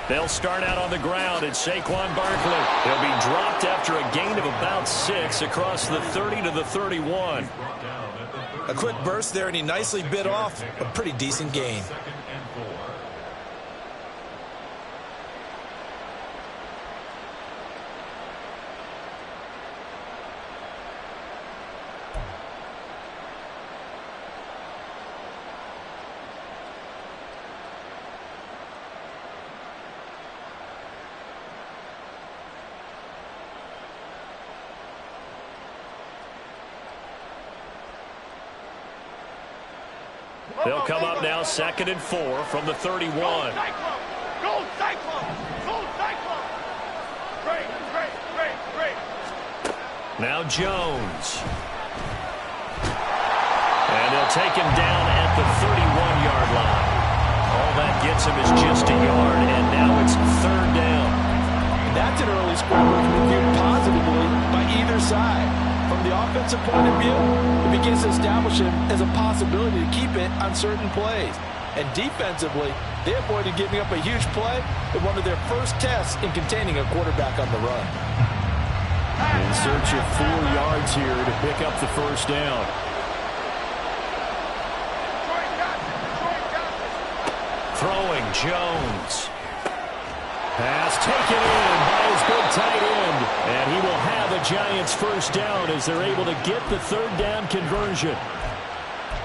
They'll start out on the ground at Saquon Barkley. He'll be dropped after a gain of about 6 across the 30 to the 31. A quick burst there, and he nicely bit off a pretty decent gain. They'll come up now 2nd and 4 from the 31. Go Cyclone! Go Cyclone! Great. Now Jones. And they'll take him down at the 31-yard line. All that gets him is just a yard, and now it's 3rd down. That's an early score movement viewed positively by either side. From the offensive point of view, it begins to establish him as a possibility to keep it on certain plays. And defensively, they avoided giving up a huge play in one of their first tests in containing a quarterback on the run. In search of 4 yards here to pick up the 1st down. Throwing Jones. Pass taken in by his good tight end. And he will have a Giants 1st down as they're able to get the 3rd down conversion.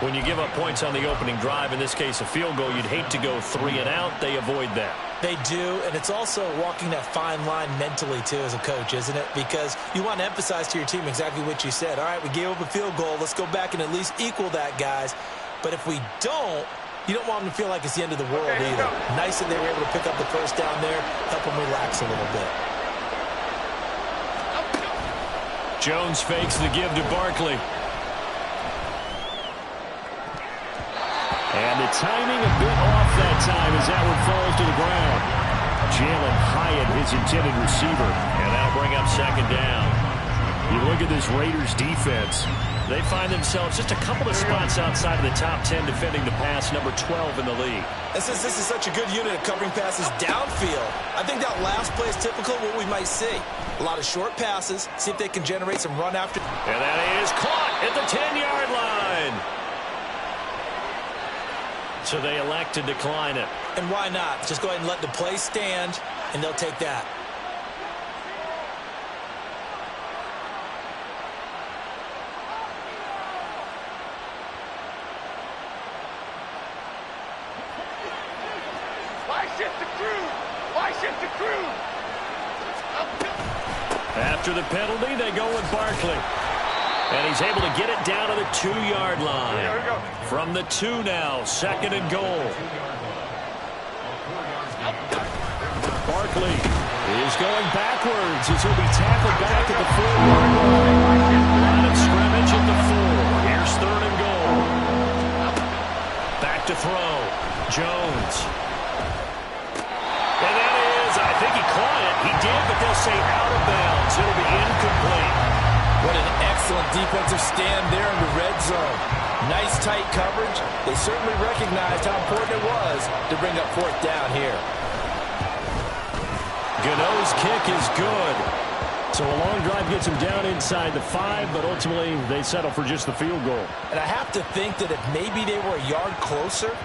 When you give up points on the opening drive, in this case a field goal, you'd hate to go 3 and out. They avoid that. They do, and it's also walking that fine line mentally, too, as a coach, isn't it? Because you want to emphasize to your team exactly what you said. All right, we gave up a field goal. Let's go back and at least equal that, guys. But if we don't, you don't want them to feel like it's the end of the world either. Nice that they were able to pick up the 1st down there, help them relax a little bit. Jones fakes the give to Barkley. And the timing a bit off that time as that one falls to the ground. Jalen Hyatt, his intended receiver. And that'll bring up 2nd down. You look at this Raiders defense. They find themselves just a couple of spots outside of the top 10 defending the pass, number 12 in the league. And since this is such a good unit of covering passes downfield, I think that last play is typical of what we might see. A lot of short passes, see if they can generate some run after. And that is caught at the 10-yard line. So they elect to decline it. And why not? Just go ahead and let the play stand, and they'll take that. After the penalty, they go with Barkley. And he's able to get it down to the 2-yard line. From the 2 now, 2nd and goal. Barkley is going backwards as he'll be tackled back at the 4-yard line. Line of scrimmage at the 4. Here's 3rd and goal. Back to throw. Jones. And that is, I think he caught it. He did, but they'll say out of bounds. It'll be incomplete. What an excellent defensive stand there in the red zone. Nice tight coverage. They certainly recognized how important it was to bring up 4th down here. Gano's kick is good. So a long drive gets him down inside the 5, but ultimately they settle for just the field goal. And I have to think that if maybe they were a yard closer,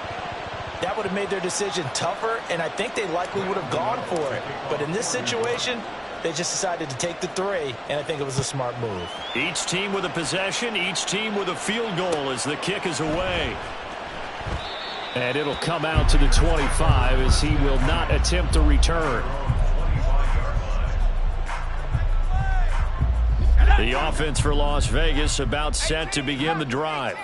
that would have made their decision tougher, and I think they likely would have gone for it. But in this situation, they just decided to take the 3, and I think it was a smart move. Each team with a possession, each team with a field goal as the kick is away. And it'll come out to the 25 as he will not attempt to return. The offense for Las Vegas about set to begin the drive.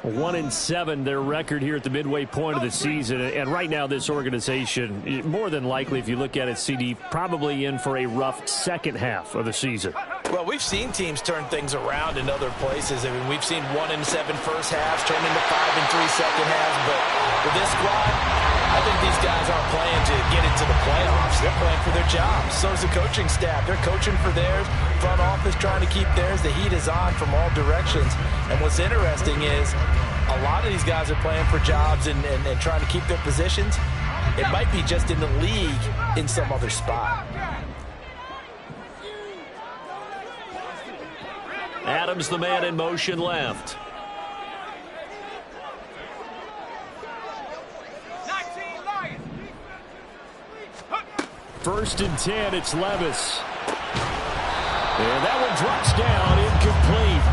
1-7 their record here at the midway point of the season, and right now this organization, more than likely if you look at it, CD, probably in for a rough second half of the season. Well, we've seen teams turn things around in other places. I mean, we've seen 1-7 first halves turn into 5-3 second halves, but with this squad, I think these guys aren't playing to get into the playoffs. They're playing for their jobs. So is the coaching staff. They're coaching for theirs. Front office trying to keep theirs. The heat is on from all directions. And what's interesting is a lot of these guys are playing for jobs and trying to keep their positions. It might be just in the league in some other spot. Adams, the man in motion left. 19 Lions. First and 10, it's Levis. And that one drops down, incomplete.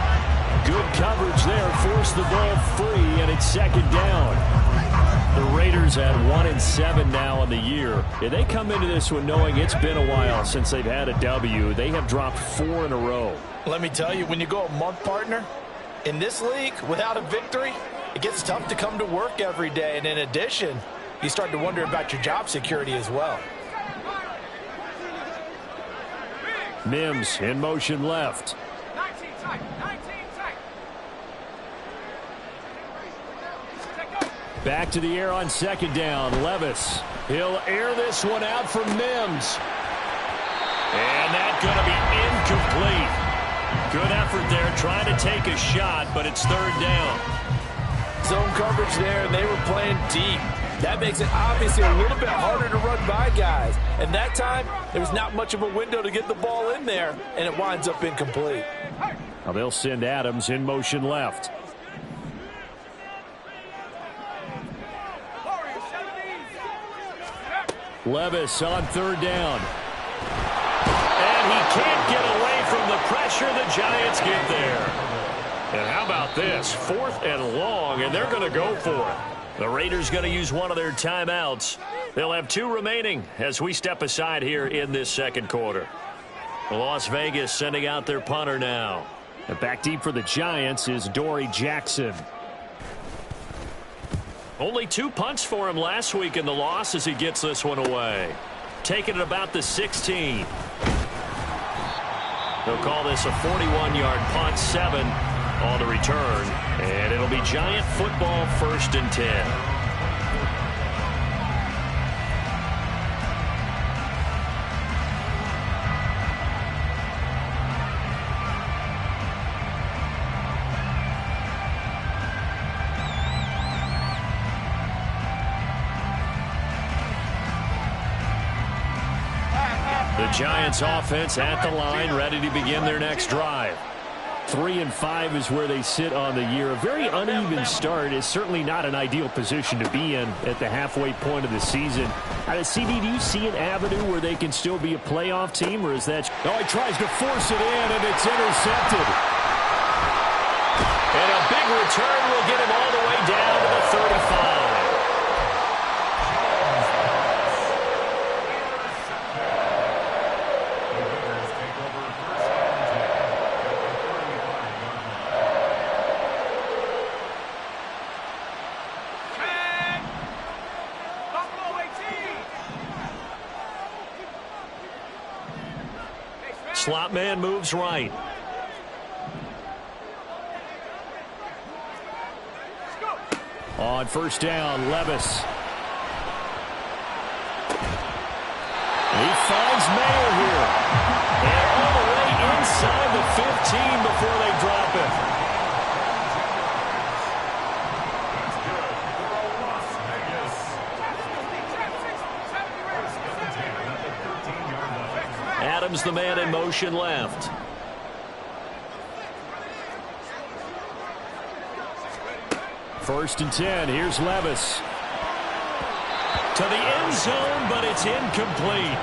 Good coverage there, forced the ball free, and it's second down. The Raiders at 1-7 now on the year. And they come into this one knowing it's been a while since they've had a W. They have dropped 4 in a row. Let me tell you, when you go a month, partner, in this league, without a victory, it gets tough to come to work every day. And in addition, you start to wonder about your job security as well. Mims in motion left. 19 tight. 19 tight. Back to the air on second down. Levis. He'll air this one out for Mims. And that's going to be incomplete. Good effort there trying to take a shot, but it's third down. Zone coverage there, and they were playing deep. That makes it obviously a little bit harder to run by guys. And that time, there was not much of a window to get the ball in there, and it winds up incomplete. Now they'll send Adams in motion left. Levis on third down. And he can't get away from the pressure. The Giants get there. And how about this? 4th and long, and they're going to go for it. The Raiders going to use one of their timeouts. They'll have 2 remaining as we step aside here in this second quarter. Las Vegas sending out their punter now. And back deep for the Giants is Dory Jackson. Only 2 punts for him last week in the loss as he gets this one away. Taking it about the 16. They'll call this a 41-yard punt, 7 on the return. And it'll be Giant football, 1st and 10. The Giants offense at the line, ready to begin their next drive. 3-5 is where they sit on the year. A very uneven start is certainly not an ideal position to be in at the halfway point of the season. CD, do you see an avenue where they can still be a playoff team, or is that... Oh, he tries to force it in, and it's intercepted. And a big return will get him all the way down to the 35. Slot man moves right. On first down, Levis. He finds Mayer here. And all the way inside the 15 before they drop it. Adams, the man in motion left. First and 10. Here's Levis. To the end zone, but it's incomplete.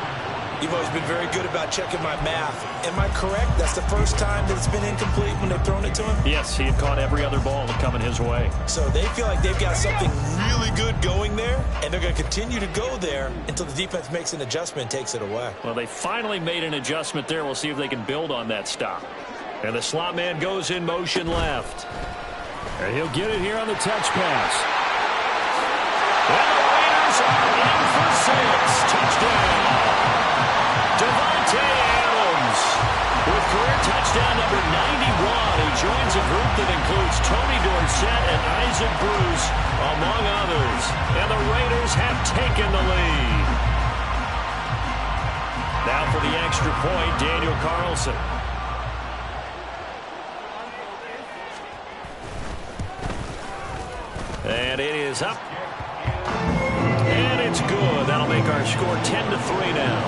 You've always been very good about checking my math. Am I correct? That's the first time that it's been incomplete when they've thrown it to him? Yes, he had caught every other ball coming his way. So they feel like they've got something really good going there, and they're going to continue to go there until the defense makes an adjustment and takes it away. Well, they finally made an adjustment there. We'll see if they can build on that stop. And the slot man goes in motion left. And he'll get it here on the touch pass. And the Raiders are in for 6. Touchdown. Devontae Adams with career touchdown number 91. He joins a group that includes Tony Dorsett and Isaac Bruce, among others. And the Raiders have taken the lead. Now for the extra point, Daniel Carlson. And it is up. And it's good. That'll make our score 10-3 now.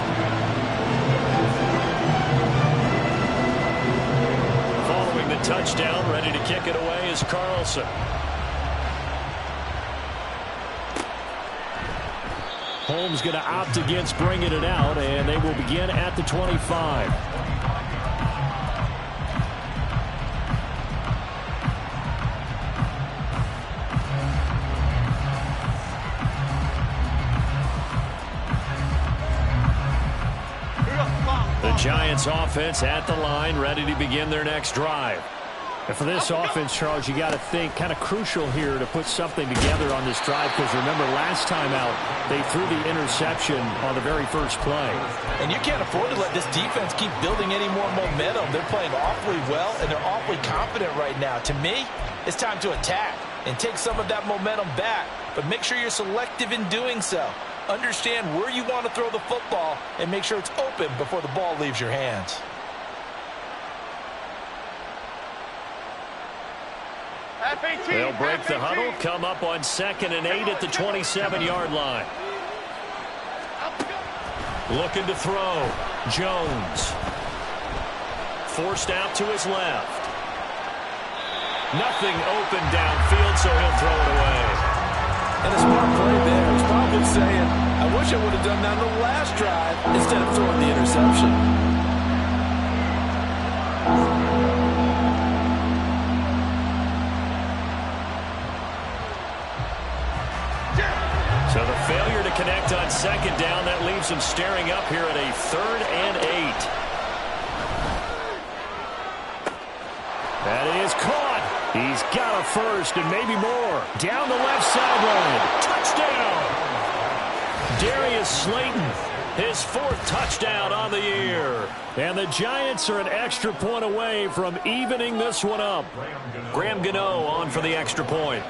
Following the touchdown, ready to kick it away is Carlson. Holmes going to opt against bringing it out, and they will begin at the 25. The Giants offense at the line, ready to begin their next drive. And for this offense, Charles, you got to think kind of crucial here to put something together on this drive, because remember last time out they threw the interception on the very first play. And you can't afford to let this defense keep building any more momentum. They're playing awfully well, and they're awfully confident right now. To me, it's time to attack and take some of that momentum back, but make sure you're selective in doing so. Understand where you want to throw the football and make sure it's open before the ball leaves your hands. They'll break the huddle, come up on 2nd and 8 at the 27-yard line. Looking to throw. Jones. Forced out to his left. Nothing open downfield, so he'll throw it away. And a smart play there. He's probably saying, I wish I would have done that on the last drive instead of throwing the interception. So the failure to connect on 2nd down, that leaves him staring up here at a 3rd and 8. That is caught. He's got a first and maybe more. Down the left sideline. Touchdown. Darius Slayton, his 4th touchdown on the year. And the Giants are an extra point away from evening this one up. Graham Gano on for the extra point.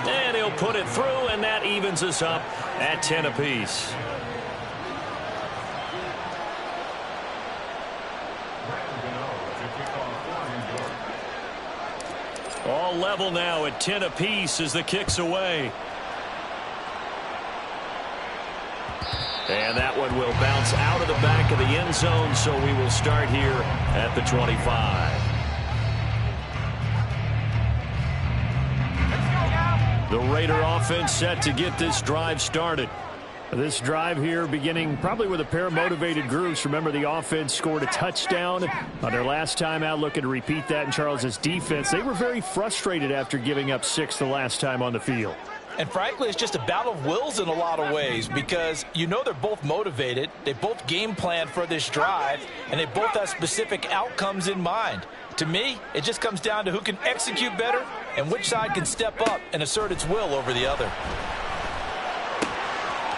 And he'll put it through, and that evens us up at 10 apiece. All level now at 10 apiece as the kick's away. And that one will bounce out of the back of the end zone, so we will start here at the 25. The Raider offense set to get this drive started. This drive here beginning probably with a pair of motivated groups. Remember, the offense scored a touchdown on their last time out, looking to repeat that in Charles's defense. They were very frustrated after giving up 6 the last time on the field. And frankly, it's just a battle of wills in a lot of ways, because you know they're both motivated, they both game plan for this drive, and they both have specific outcomes in mind. To me, it just comes down to who can execute better and which side can step up and assert its will over the other.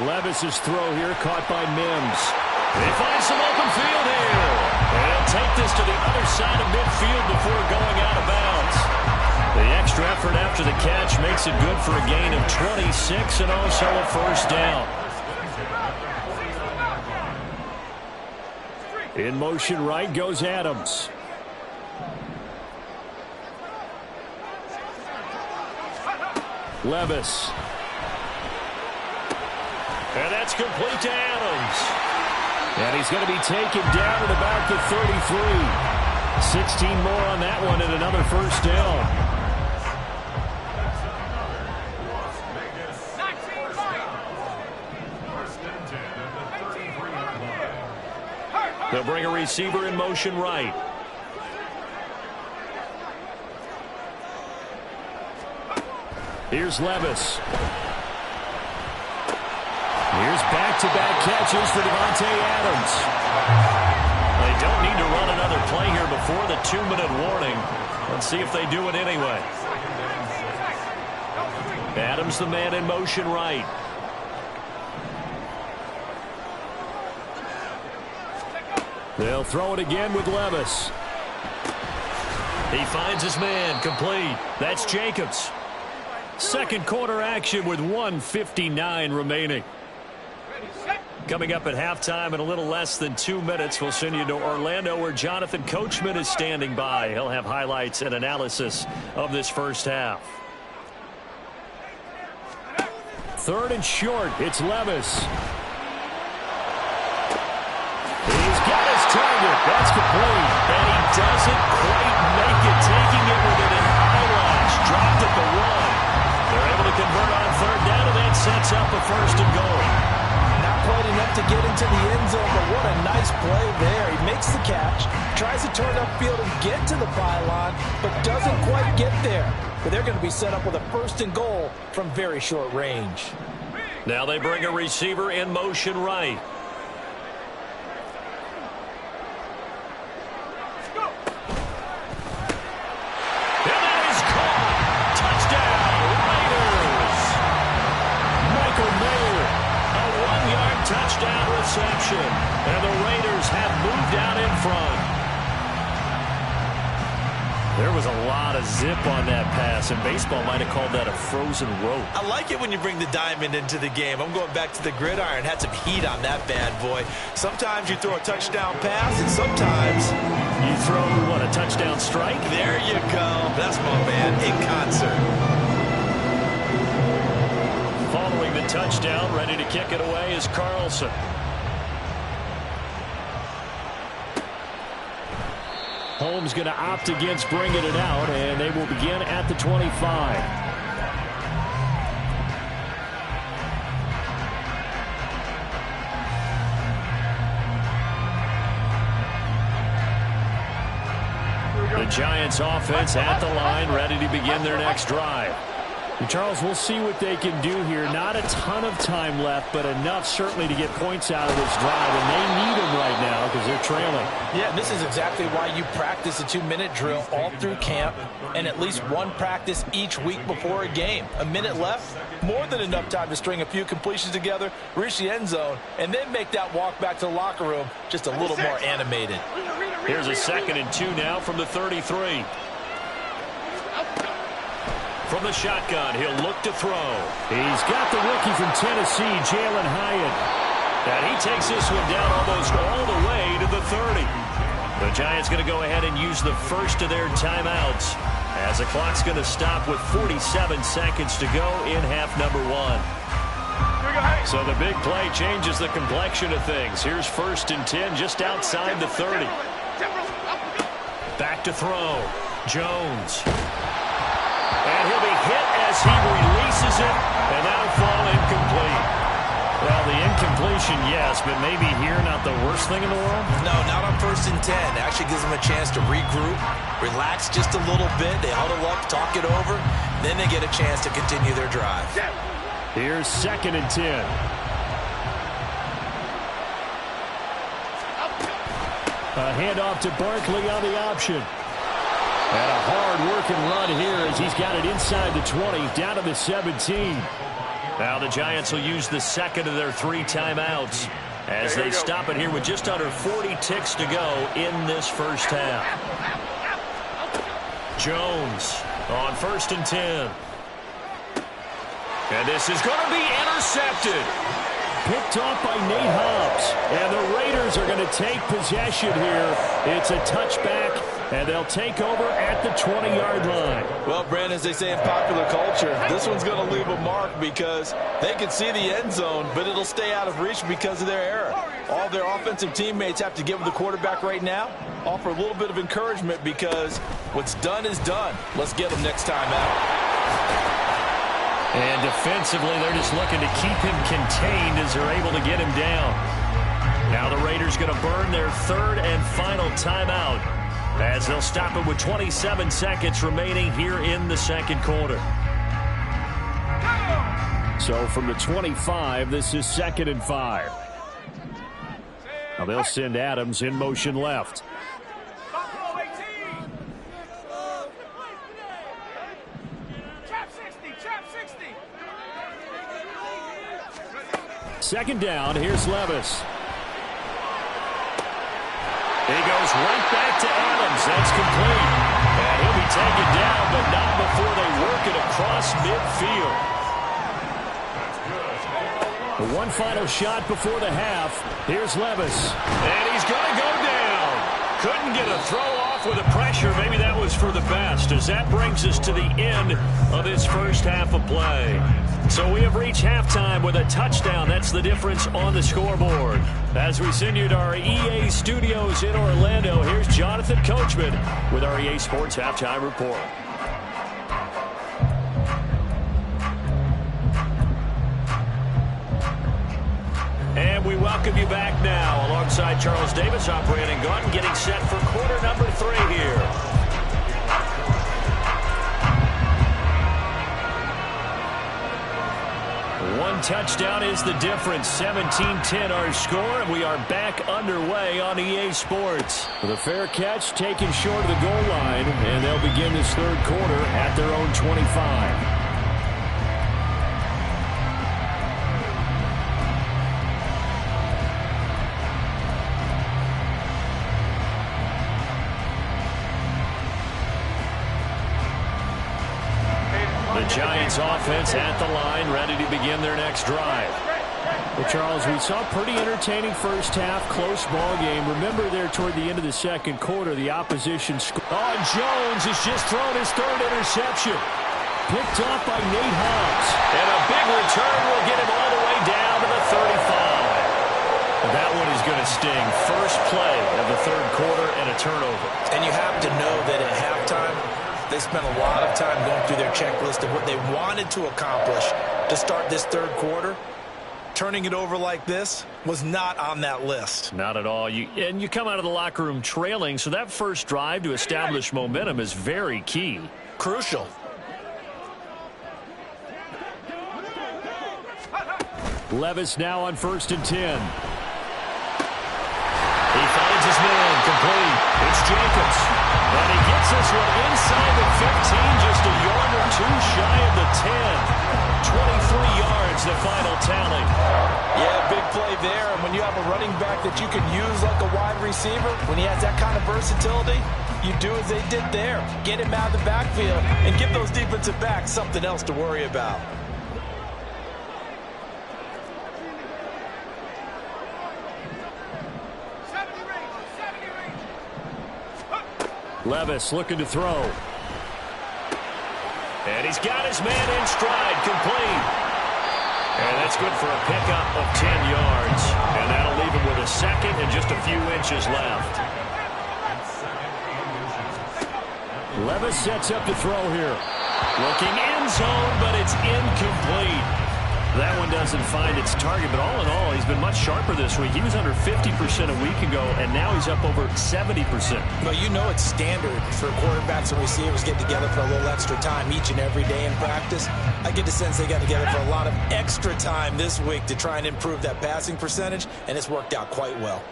Levis's throw here caught by Mims. They find some open field here. And he'll take this to the other side of midfield before going out of bounds. The extra effort after the catch makes it good for a gain of 26 and also a first down. In motion right goes Adams. Levis. And that's complete to Adams. And he's going to be taken down at about the 33. 16 more on that one and another first down. They'll bring a receiver in motion right. Here's Levis. Here's back-to-back catches for Devontae Adams. They don't need to run another play here before the 2-minute warning. Let's see if they do it anyway. Adams, the man in motion right. They'll throw it again with Levis. He finds his man, complete. That's Jacobs. Second quarter action with 1:59 remaining. Coming up at halftime in a little less than 2 minutes, we'll send you to Orlando where Jonathan Coachman is standing by. He'll have highlights and analysis of this first half. 3rd and short. It's Levis. He's got his target. That's complete. And he doesn't quite make it, taking it within an eyelash. Dropped at the 1. They're able to convert on 3rd down, and that sets up a 1st and goal. Not quite enough to get into the end zone, but what a nice play there. He makes the catch, tries to turn upfield and get to the pylon, but doesn't quite get there. But they're going to be set up with a 1st and goal from very short range. Now they bring a receiver in motion right. Touchdown reception, and the Raiders have moved out in front. There was a lot of zip on that pass, and baseball might have called that a frozen rope. I like it when you bring the diamond into the game. I'm going back to the gridiron. Had some heat on that bad boy. Sometimes you throw a touchdown pass, and sometimes you throw, what, a touchdown strike? There you go. That's my man in concert. Following the touchdown, ready to kick it away is Carlson. Holmes going to opt against bringing it out, and they will begin at the 25. The Giants offense at the line, ready to begin their next drive. And Charles, we'll see what they can do here. Not a ton of time left, but enough certainly to get points out of this drive, and they need them right now because they're trailing. Yeah, this is exactly why you practice a 2-minute drill all through camp and at least one practice each week before a game. A minute left, more than enough time to string a few completions together, reach the end zone, and then make that walk back to the locker room just a little more animated. Here's a 2nd and 2 now from the 33. From the shotgun, he'll look to throw. He's got the rookie from Tennessee, Jalen Hyatt. And he takes this one down almost all the way to the 30. The Giants going to go ahead and use the first of their timeouts as the clock's going to stop with 47 seconds to go in half number 1. So the big play changes the complexion of things. Here's 1st and 10 just outside the 30. Back to throw. Jones. And he'll be hit as he releases it, and that'll fall incomplete. Well, the incompletion, yes, but maybe here not the worst thing in the world? No, not on 1st and 10. It actually gives them a chance to regroup, relax just a little bit. They huddle up, talk it over, then they get a chance to continue their drive. Here's 2nd and 10. A handoff to Barkley on the option. And a hard-working run here as he's got it inside the 20, down to the 17. Now the Giants will use the 2nd of their 3 timeouts as they stop it here with just under 40 ticks to go in this first half. Jones on 1st and 10. And this is going to be intercepted. Picked off by Nate Hobbs. And the Raiders are going to take possession here. It's a touchback, and they'll take over at the 20-yard line. Well, Brandon, as they say in popular culture, this one's going to leave a mark because they can see the end zone, but it'll stay out of reach because of their error. All their offensive teammates have to give the quarterback right now, offer a little bit of encouragement because what's done is done. Let's get them next time out. And defensively, they're just looking to keep him contained as they're able to get him down. Now the Raiders going to burn their 3rd and final timeout as they'll stop it with 27 seconds remaining here in the 2nd quarter. So from the 25, this is 2nd and 5. Now they'll send Adams in motion left. Second down, here's Levis. He goes right back to Adams. That's complete. And he'll be taken down, but not before they work it across midfield. The one final shot before the half. Here's Levis. And he's going to go down. Couldn't get a throw off with the pressure. Maybe that was for the best, as that brings us to the end of this first half of play. So we have reached halftime with a touchdown. That's the difference on the scoreboard. As we send you to our EA studios in Orlando, here's Jonathan Coachman with our EA Sports Halftime Report. And we welcome you back now alongside Charles Davis, operating gun, getting set for quarter number 3 here. One touchdown is the difference. 17-10 our score, and we are back underway on EA Sports. With a fair catch taken short of the goal line, and they'll begin this third quarter at their own 25. The Giants offense at the line, ready to begin their next drive. Well, Charles, we saw a pretty entertaining first half, close ball game. Remember there toward the end of the second quarter, the opposition scored. Oh, Jones has just thrown his third interception. Picked off by Nate Hobbs. And a big return will get him all the way down to the 35. That one is going to sting. First play of the third quarter and a turnover. And you have to know that at halftime, they spent a lot of time going through their checklist of what they wanted to accomplish to start this third quarter. Turning it over like this was not on that list. Not at all. And you come out of the locker room trailing, so that first drive to establish momentum is very key. Crucial. Levis now on 1st and 10. He finds his man, complete. It's Jacobs. And he gets this one inside the 15, just a yard or two shy of the 10. 23 yards, the final tally. Yeah, big play there. And when you have a running back that you can use like a wide receiver, when he has that kind of versatility, you do as they did there. Get him out of the backfield and give those defensive backs something else to worry about. Levis looking to throw. And he's got his man in stride, complete. And that's good for a pickup of 10 yards. And that'll leave him with a second and just a few inches left. Levis sets up to throw here. Looking end zone, but it's incomplete. That one doesn't find its target, but all in all, he's been much sharper this week. He was under 50% a week ago, and now he's up over 70%. Well, you know it's standard for quarterbacks and receivers get together for a little extra time each and every day in practice. I get the sense they got together for a lot of extra time this week to try and improve that passing percentage, and it's worked out quite well.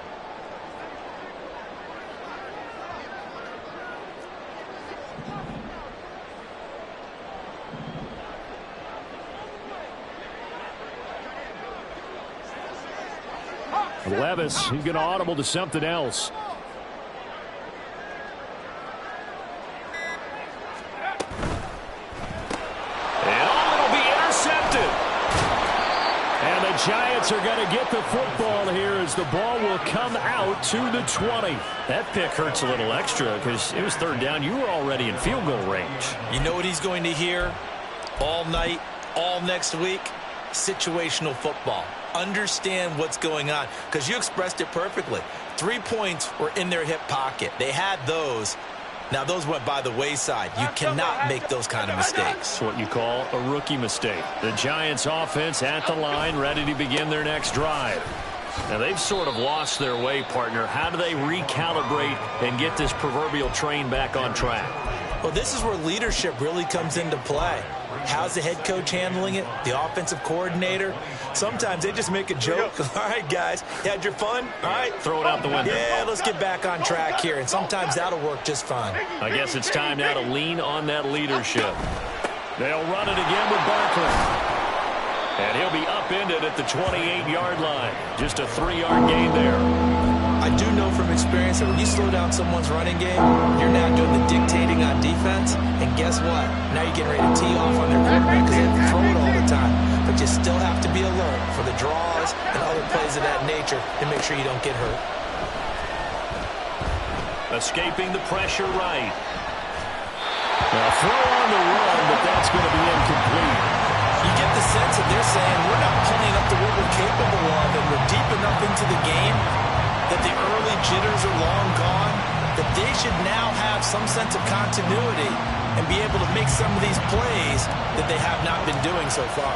Levis, he's going to audible to something else. And it'll be intercepted. And the Giants are going to get the football here as the ball will come out to the 20. That pick hurts a little extra because it was third down. You were already in field goal range. You know what he's going to hear all night, all next week? Situational football. Understand what's going on, because you expressed it perfectly. 3 points were in their hip pocket. They had those. Now, those went by the wayside. You cannot make those kind of mistakes. That's what you call a rookie mistake. The Giants offense at the line, ready to begin their next drive. Now, they've sort of lost their way, partner. How do they recalibrate and get this proverbial train back on track? Well, this is where leadership really comes into play. How's the head coach handling it? The offensive coordinator? Sometimes they just make a joke. All right, guys, you had your fun? All right. Throw it out the window. Yeah, let's get back on track here. And sometimes that'll work just fine. I guess it's time now to lean on that leadership. They'll run it again with Barkley. And he'll be upended at the 28-yard line. Just a 3-yard gain there. I do know from experience that when you slow down someone's running game, you're now doing the dictating on defense. And guess what? Now you're getting ready to tee off on their quarterback because they have to throw it all the time. But you still have to be alert for the draws and other plays of that nature to make sure you don't get hurt. Escaping the pressure right. Now throw on the run, but that's going to be incomplete. You get the the sense that they're saying we're not playing up to what we're capable of, and we're deep enough into the game that the early jitters are long gone, that they should now have some sense of continuity and be able to make some of these plays that they have not been doing so far.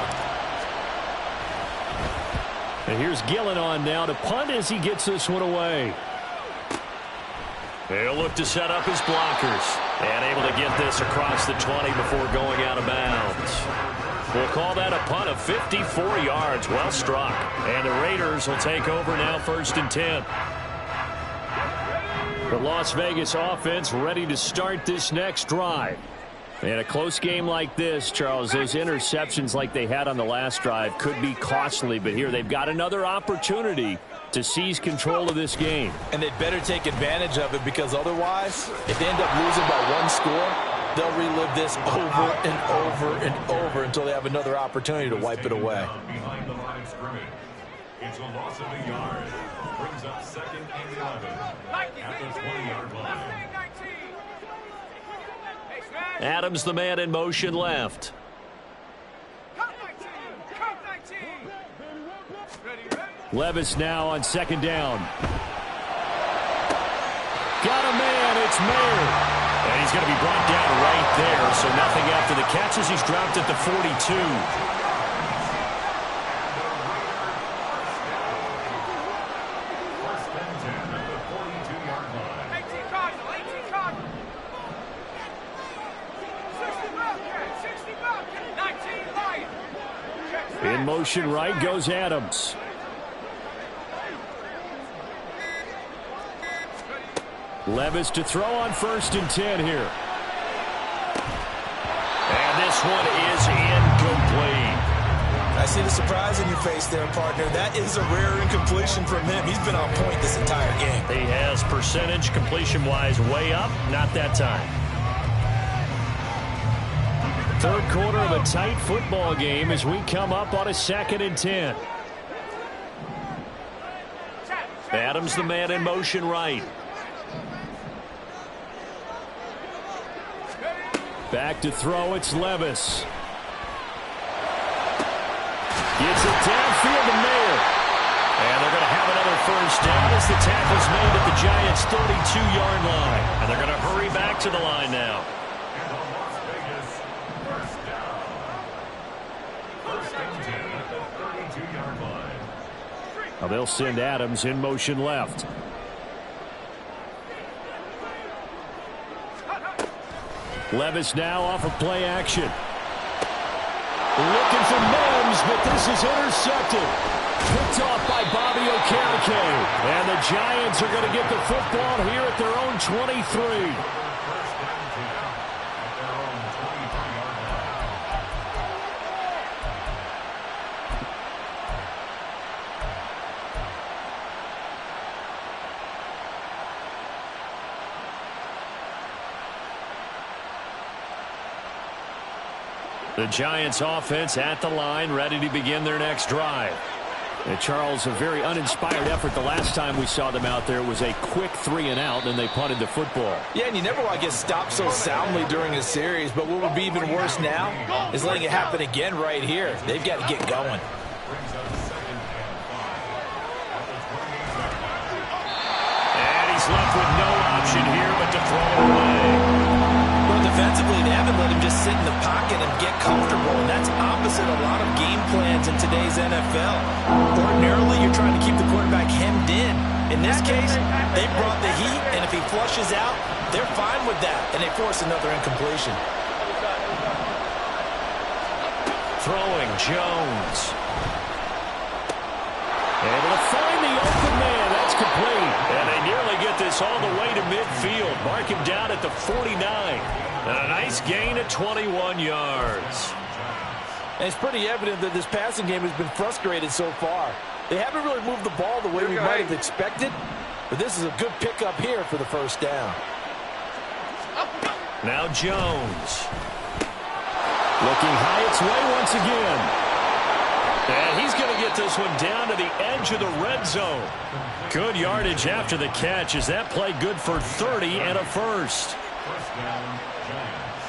And here's Gillen on now to punt as he gets this one away. He'll look to set up his blockers. And able to get this across the 20 before going out of bounds. We'll call that a punt of 54 yards. Well struck. And the Raiders will take over now, 1st and 10. The Las Vegas offense ready to start this next drive. In a close game like this, Charles, those interceptions like they had on the last drive could be costly. But here they've got another opportunity to seize control of this game. And they'd better take advantage of it, because otherwise, if they end up losing by 1 score, they'll relive this over and over and over until they have another opportunity to wipe it away. Behind the line of scrimmage. It's a loss of a yard. Brings up 2nd and 11 at the 20-yard line. Adams, the man in motion left. Levis now on 2nd down. Got a man, it's Mayer. And he's going to be brought down right there, so nothing after the catches. He's dropped at the 42. In motion right goes Adams. Levis to throw on 1st and 10 here. And this one is incomplete. I see the surprise in your face there, partner. That is a rare incompletion from him. He's been on point this entire game. He has percentage completion-wise way up. Not that time. 3rd quarter of a tight football game as we come up on a 2nd and 10. Adams, the man in motion right. Back to throw, it's Levis. Gets it downfield to Mayer. And they're going to have another 1st down as the tackle's made at the Giants' 32-yard line. And they're going to hurry back to the line now. Now they'll send Adams in motion left. Levis now off of play action. Looking for Mims, but this is intercepted. Picked off by Bobby Okereke. And the Giants are going to get the football here at their own 23. The Giants offense at the line, ready to begin their next drive. And Charles, a very uninspired effort the last time we saw them out there. It was a quick 3 and out, and they punted the football. Yeah, and you never want to get stopped so soundly during a series, but what would be even worse now is letting it happen again right here. They've got to get going. And he's left with no option here but to throw it away. Defensively, they haven't let him just sit in the pocket and get comfortable, and that's opposite a lot of game plans in today's NFL. Ordinarily, you're trying to keep the quarterback hemmed in. In this case, they brought the heat, and if he flushes out, they're fine with that, and they force another incompletion. Throwing Jones. Able to find the open man. That's complete. And they nearly get this all the way to midfield. Mark him down at the 49. And a nice gain of 21 yards. And it's pretty evident that this passing game has been frustrated so far. They haven't really moved the ball the way we might have expected, but this is a good pickup here for the 1st down. Now Jones. Looking high its way once again. And he's going to get this one down to the edge of the red zone. Good yardage after the catch. Is that play good for 30 and a 1st? First down, Giants.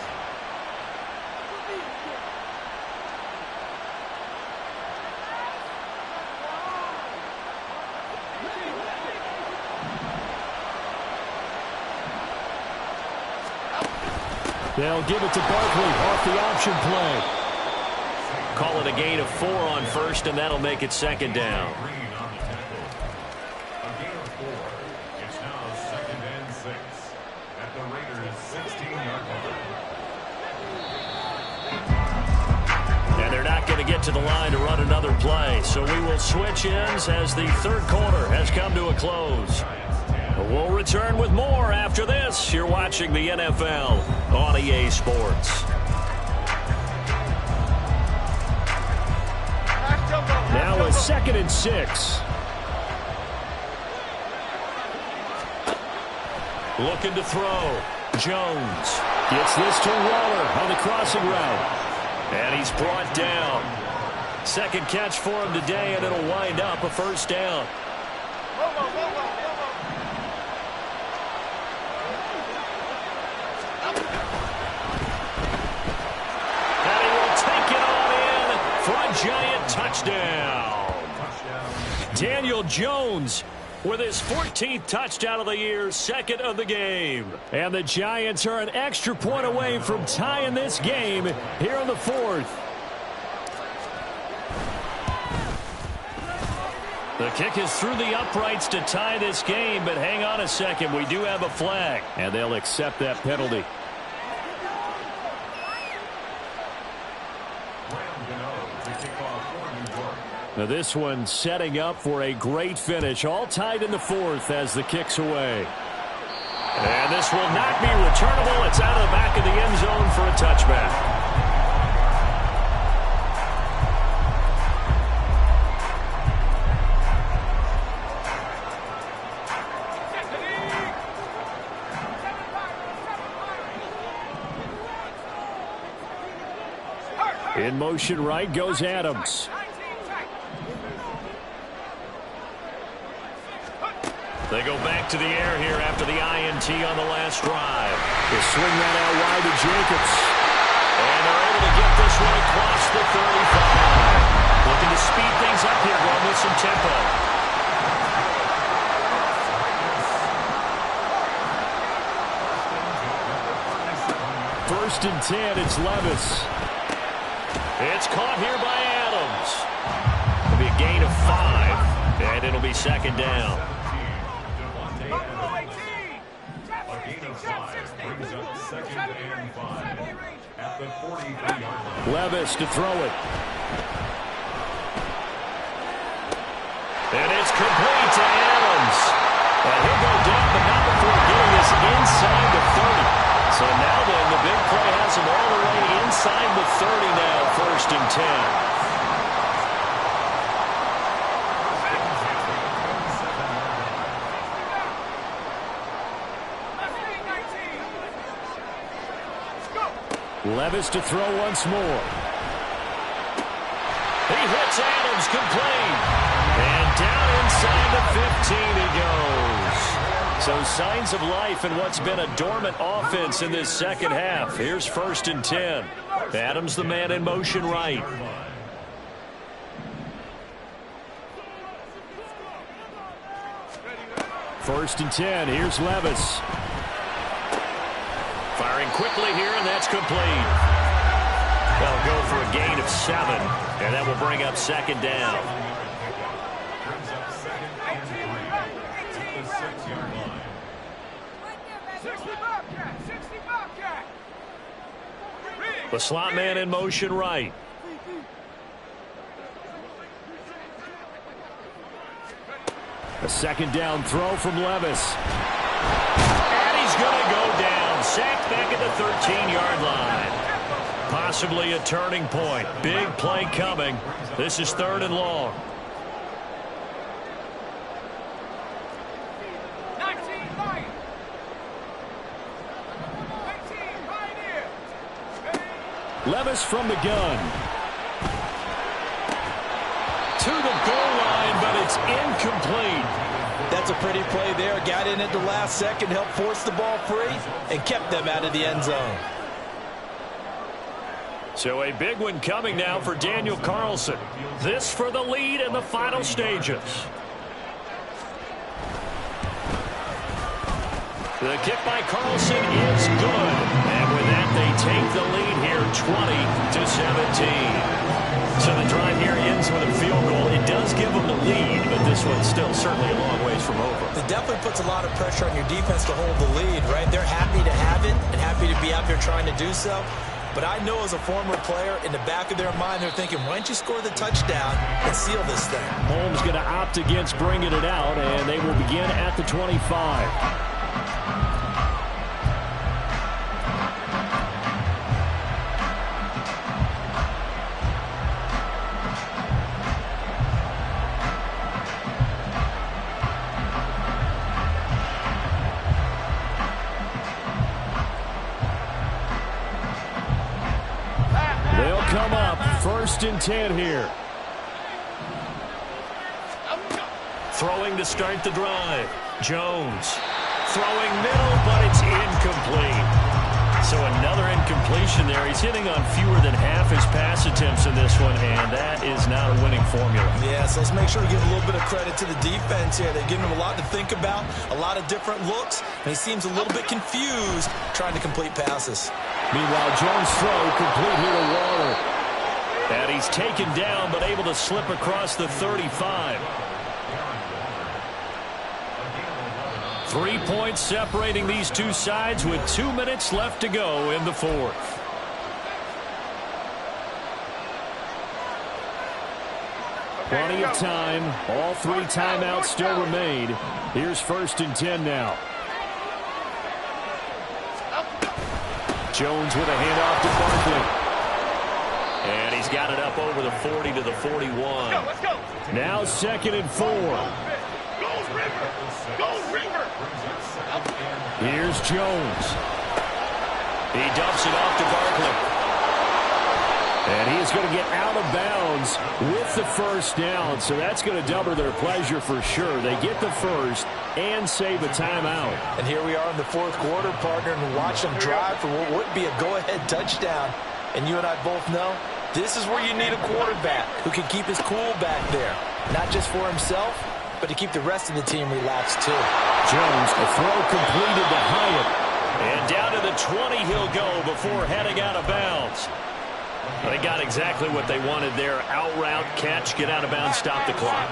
They'll give it to Barkley off the option play. Call it a gain of 4 on first, and that'll make it second down. It's now 2nd and 6 at the Raiders' 16-yard line. And they're not going to get to the line to run another play. So we will switch ends as the third quarter has come to a close. We'll return with more after this. You're watching the NFL on EA Sports. Now a 2nd and 6. Looking to throw. Jones gets this to Waller on the crossing route. And he's brought down. Second catch for him today, and it'll wind up a first down. And he will take it on in for a giant touchdown. Daniel Jones with his 14th touchdown of the year, 2nd of the game. And the Giants are an extra point away from tying this game here in the 4th. The kick is through the uprights to tie this game, but hang on a second. We do have a flag, and they'll accept that penalty. Now this one setting up for a great finish. All tied in the 4th as the kick's away. And this will not be returnable. It's out of the back of the end zone for a touchback. In motion right goes Adams. They go back to the air here after the INT on the last drive. They swing that out wide to Jacobs. And they're able to get this one across the 35. Looking to speed things up here, going with some tempo. First and 10, it's Levis. It's caught here by Adams. It'll be a gain of 5, and it'll be second down. Levis to throw it. And it's complete to Adams. And he'll go down, but not before getting this inside the 30. So now then, the big play has him all the way inside the 30 now, 1st and 10. Levis to throw once more. He hits Adams complete. And down inside the 15 he goes. So signs of life in what's been a dormant offense in this second half. Here's 1st and 10. Adams the man in motion right. First and 10. Here's Levis. Firing quickly here, and that's complete. They'll go for a gain of 7, and that will bring up second down. The slot man in motion right. A second down throw from Levis. And he's going to go down. Sacked back at the 13-yard line. Possibly a turning point. Big play coming. This is 3rd and long. 19 Lions. 19 Pioneer. Levis from the gun. To the goal line, but it's incomplete. That's a pretty play there. Got in at the last second, helped force the ball free, and kept them out of the end zone. So a big one coming now for Daniel Carlson. This for the lead in the final stages. The kick by Carlson is good. And with that, they take the lead here 20-17. So the drive here ends with a field goal. It does give them the lead, but this one's still certainly a long ways from over. It definitely puts a lot of pressure on your defense to hold the lead, right? They're happy to have it and happy to be out there trying to do so. But I know as a former player, in the back of their mind, they're thinking, why don't you score the touchdown and seal this thing? Holmes going to opt against bringing it out, and they will begin at the 25. Come up, 1st and 10 here. Throwing to start the drive. Jones throwing middle, but it's incomplete. So another incompletion there. He's hitting on fewer than half his pass attempts in this one, and that is not a winning formula. Yeah, so let's make sure we give a little bit of credit to the defense here. They're giving him a lot to think about, a lot of different looks, and he seems a little bit confused trying to complete passes. Meanwhile, Jones' throw complete here to Waller. And he's taken down, but able to slip across the 35. 3 points separating these two sides with 2 minutes left to go in the fourth. Plenty of time. All 3 timeouts still remain. Here's 1st and 10 now. Jones with a handoff to Barkley. And he's got it up over the 40 to the 41. Let's go. Now 2nd and 4. Go River. Go River. Here's Jones. He dumps it off to Barkley. And he is going to get out of bounds with the 1st down. So that's going to double their pleasure for sure. They get the 1st and save a timeout. And here we are in the 4th quarter, partner, and watch them drive for what would be a go-ahead touchdown. And you and I both know this is where you need a quarterback who can keep his cool back there. Not just for himself, but to keep the rest of the team relaxed too. Jones, a throw completed to Hyatt. And down to the 20 he'll go before heading out of bounds. They got exactly what they wanted there. Out route, catch, get out of bounds, stop the clock.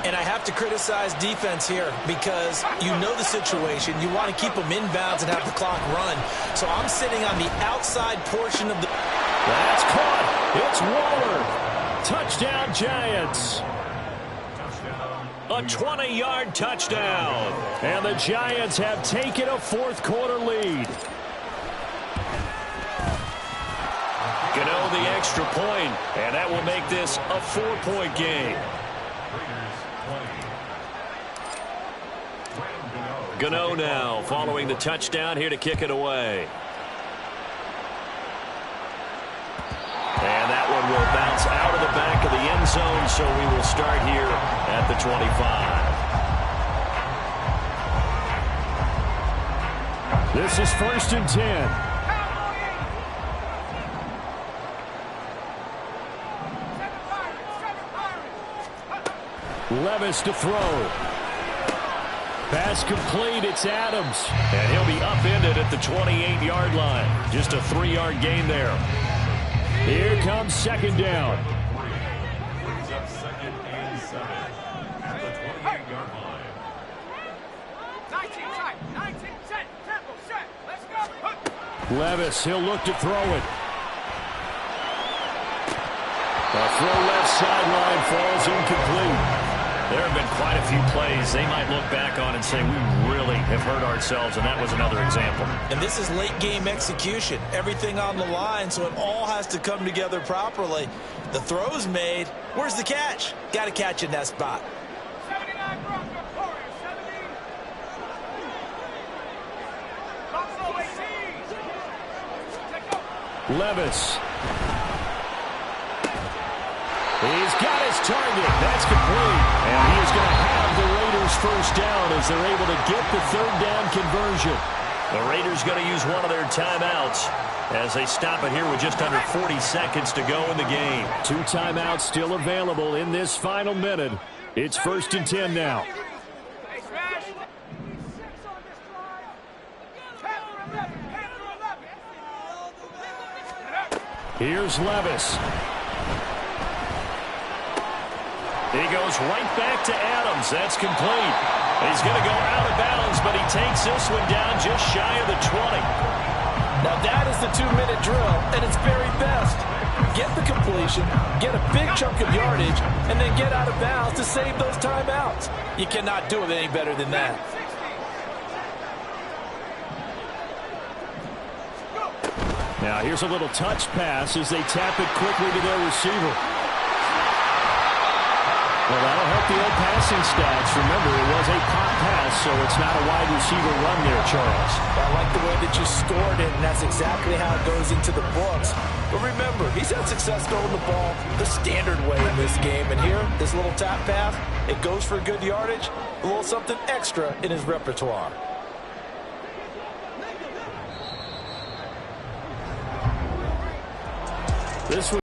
And I have to criticize defense here because you know the situation. You want to keep them in bounds and have the clock run. So I'm sitting on the outside portion of the... That's caught. It's Waller. Touchdown, Giants. A 20-yard touchdown. And the Giants have taken a 4th quarter lead. Gano the extra point, and that will make this a 4-point game. Gano now following the touchdown here to kick it away. And that one will bounce out of the back of the end zone, so we will start here at the 25. This is 1st and 10. Levis to throw. Pass complete. It's Adams. And he'll be upended at the 28-yard line. Just a 3-yard gain there. Here comes 2nd down. Brings up 2nd and 7 at the 28-yard line. 19 tight. 19 set. Tempo set. Let's go. Levis, he'll look to throw it. The throw left sideline falls incomplete. There have been quite a few plays they might look back on and say, we really have hurt ourselves, and that was another example. And this is late-game execution. Everything on the line, so it all has to come together properly. The throw's made. Where's the catch? Got to catch in that spot. 79 Bronco, Warriors, 70. Bronco 18. Levis. He's got his target. That's complete. And he is going to have the Raiders 1st down as they're able to get the 3rd down conversion. The Raiders going to use one of their timeouts as they stop it here with just under 40 seconds to go in the game. 2 timeouts still available in this final minute. It's 1st and 10 now. Hey, Smash. 6 on this drive. 10 for 11. 10 for 11. Here's Levis. He goes right back to Adams. That's complete. He's going to go out of bounds, but he takes this one down just shy of the 20. Now that is the 2-minute drill at its very best. Get the completion, get a big chunk of yardage, and then get out of bounds to save those timeouts. You cannot do it any better than that. Now here's a little touch pass as they tap it quickly to their receiver. Well, that'll help the old passing stats. Remember, it was a pop pass, so it's not a wide receiver run there, Charles. I like the way that you scored it, and that's exactly how it goes into the books. But remember, he's had success throwing the ball the standard way in this game. And here, this little tap pass, it goes for good yardage, a little something extra in his repertoire. This